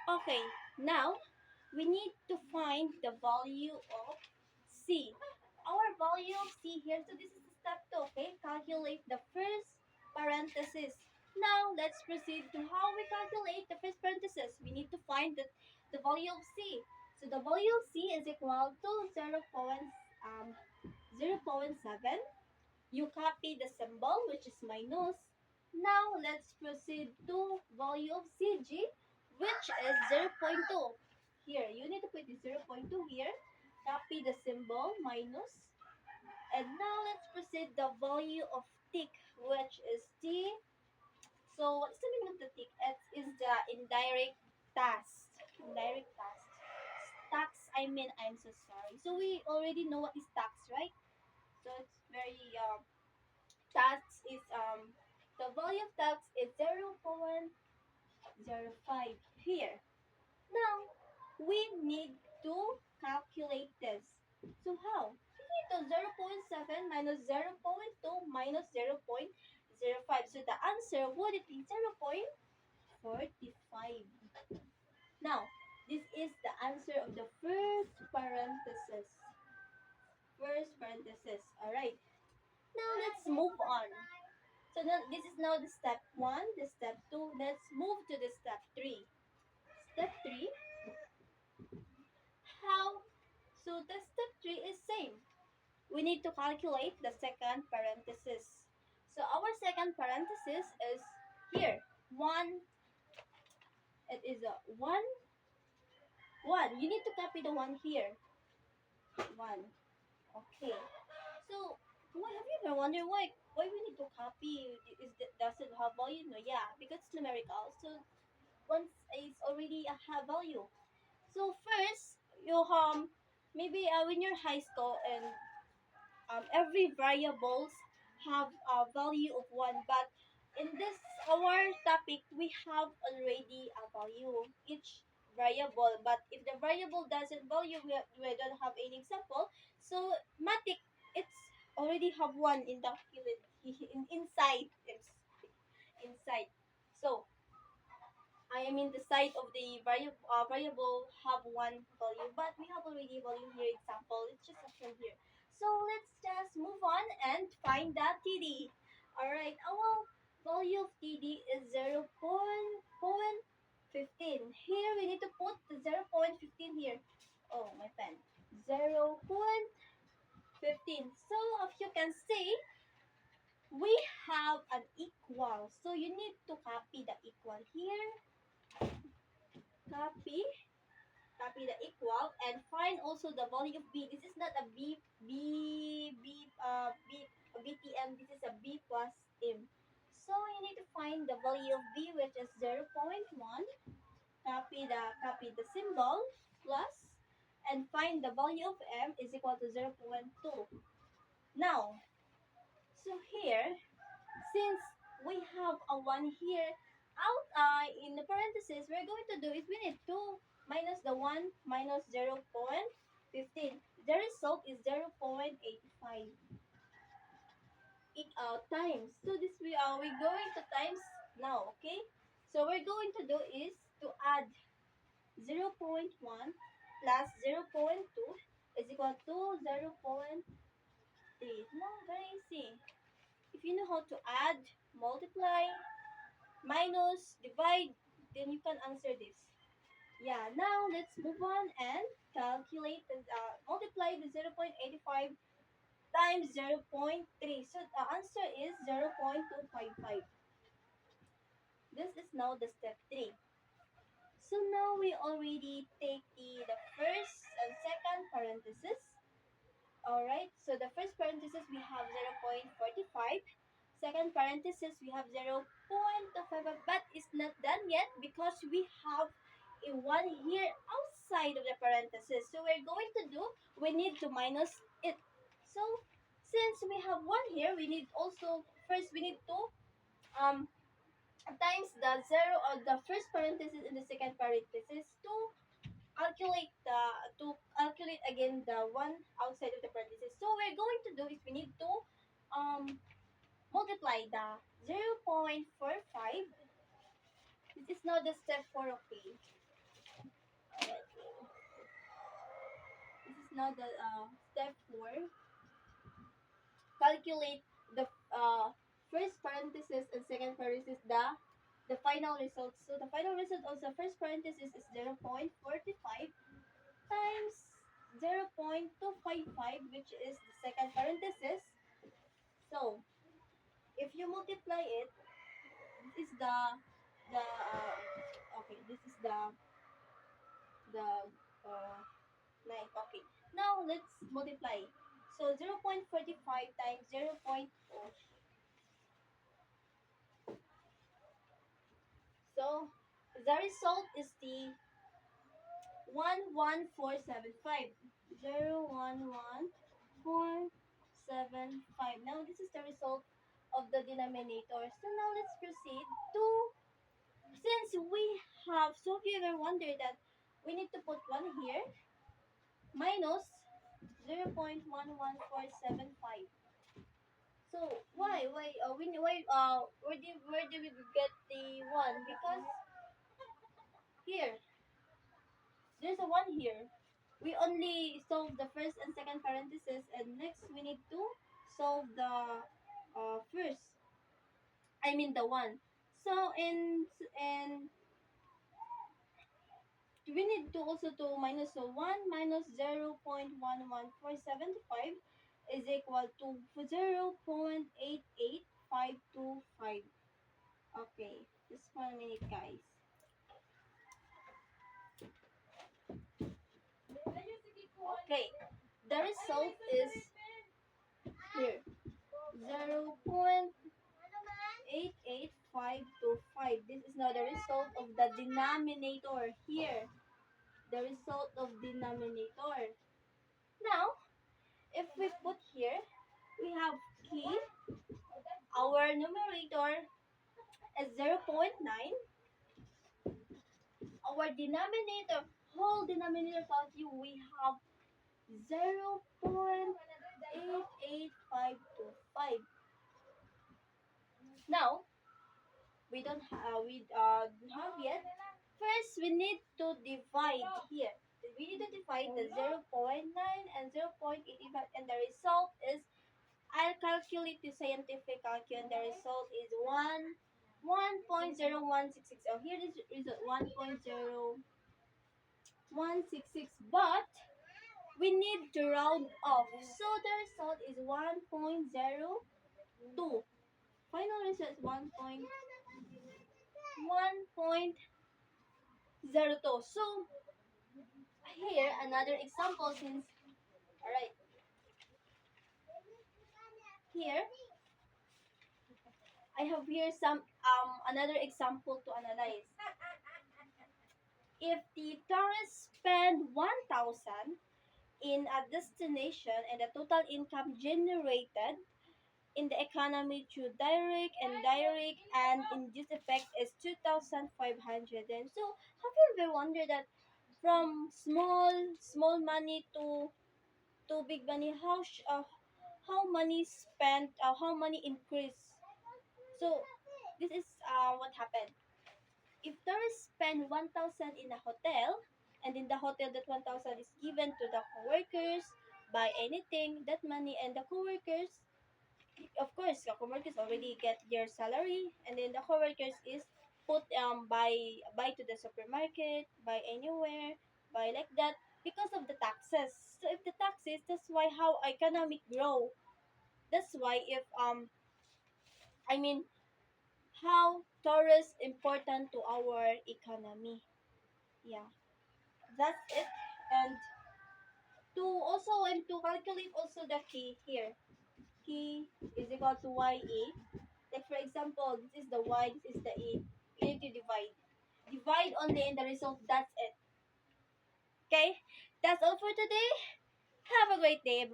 Okay, now we need to find the value of C. Our value of C here, so this is step 2, okay? Calculate the first parenthesis. Now, let's proceed to how we calculate the first parenthesis. We need to find the value of C. So, the value of C is equal to 0 0.7. You copy the symbol, which is minus. Now, let's proceed to value of CG, which is zero point 0.2. Here, you need to put the zero point 0.2 here. Copy the symbol, minus. And now, let's proceed the value of tick, which is T. So, what's the meaning of the tick? It is the indirect task. Indirect task. Tax, I'm so sorry. So, we already know what is tax, right? So, it's very tax is the value of tax is 0.05 here. Now we need to calculate this. So how? We need to 0.7 minus 0.2 minus 0.05. So the answer would it be 0.45. Now this is the answer of the first parenthesis. First parenthesis. Alright. Now let's move on. So now this is now the step 1, the step 2. Let's move to the step 3. Step 3, how? So the step 3 is same. We need to calculate the second parenthesis. So our second parenthesis is here. 1, it is a 1, 1. You need to copy the 1 here. 1. Okay. So why have you ever wondered why we need to copy? Does it have value? No, yeah, because it's numerical. So once is already a high value. So first, you maybe when you're high school and every variables have a value of 1, but in this our topic we have already a value each variable. But if the variable doesn't value, we don't have any example. So matic, it's already have 1 in the inside. It's inside. So I mean the side of the variable have 1 value, but we have already value here. Example, it's just a friend here. So let's just move on and find the TD. Alright, our value of TD is 0.15. Here we need to put the 0.15 here. Oh, my pen. 0.15. So as you can see, we have an equal. So you need to copy the equal here. Copy, copy the equal, and find also the value of b. This is not a btm. This is a b plus m. So you need to find the value of b, which is 0.1. Copy the symbol plus, and find the value of m is equal to 0.2. Now, so here, since we have a 1 here, out in the parentheses, we're going to do is we need 2 minus the 1 minus 0.15. The result is 0.85 times. So this we're going to times now, okay? So we're going to do is to add 0.1 plus 0.2 is equal to 0.3. No, very easy. If you know how to add, multiply, minus, divide, then you can answer this. Yeah, now let's move on and calculate and multiply the 0.85 times 0.3. So the answer is 0.255. This is now the step 3. So now we already take the first and second parenthesis. Alright, so the first parenthesis we have 0.45. Second parenthesis we have 0.25, but it's not done yet because we have a 1 here outside of the parenthesis. So we're going to do, we need to minus it. So since we have 1 here, we need also, first we need to um times the 0 or the first parenthesis and the second parenthesis to calculate again the one outside of the parenthesis. So we're going to do is we need to multiply the 0.45. This is now the step 4, okay? now the step 4. Calculate the first parenthesis and second parenthesis, the final result. So the final result of the first parenthesis is 0.45 times 0.255, which is the second parenthesis. So if you multiply it, this is the okay, this is the 9. Okay, now let's multiply. So 0.45 times 0.0. So the result is the 11475. 11475. Now this is the result of the denominator. So now let's proceed to, since we have, so if you ever wonder that we need to put 1 here minus 0.11475. So where did we get the 1? Because here there's a 1 here. We only solve the first and second parenthesis, and next we need to solve the first. I mean the 1. So in we need to also to minus, so 1 minus 0.11475 is equal to 0.88525. Okay, just 1 minute, guys. Okay, the result is here, 0.88525. This is now the result of the denominator here. The result of denominator. Now, if we put here, we have key. Our numerator is 0.9. Our denominator, whole denominator value, we have 0.88525. Now, we don't have yet. First, we need to divide here. We need to divide the 0.9 and 0.85, and the result is, I'll calculate the scientific calculation, and the result is 1.0166. Oh, here is result 1.0166, but we need to round off. So the result is 1.02. Final result is 1.02. So here another example, since, all right, here I have here some another example to analyze. If the tourists spend 1,000 in a destination, and the total income generated in the economy through direct and indirect and induced effect is 2,500. And so, have you ever wondered that from small money to big money, how money spent, how money increase? So this is what happened. If tourists spend 1,000 in a hotel, and in the hotel that 1,000 is given to the coworkers, buy anything, that money, and the coworkers, of course, the coworkers already get their salary, and then the coworkers is put buy to the supermarket, buy anywhere, buy like that, because of the taxes. So if the taxes, that's why how economic grow. That's why if I mean how tourists important to our economy. Yeah, that's it. And to also, and to calculate also the key here. Key is equal to YE. Like for example, this is the Y, this is the E. You need to divide. Divide only in the result. That's it. Okay? That's all for today. Have a great day.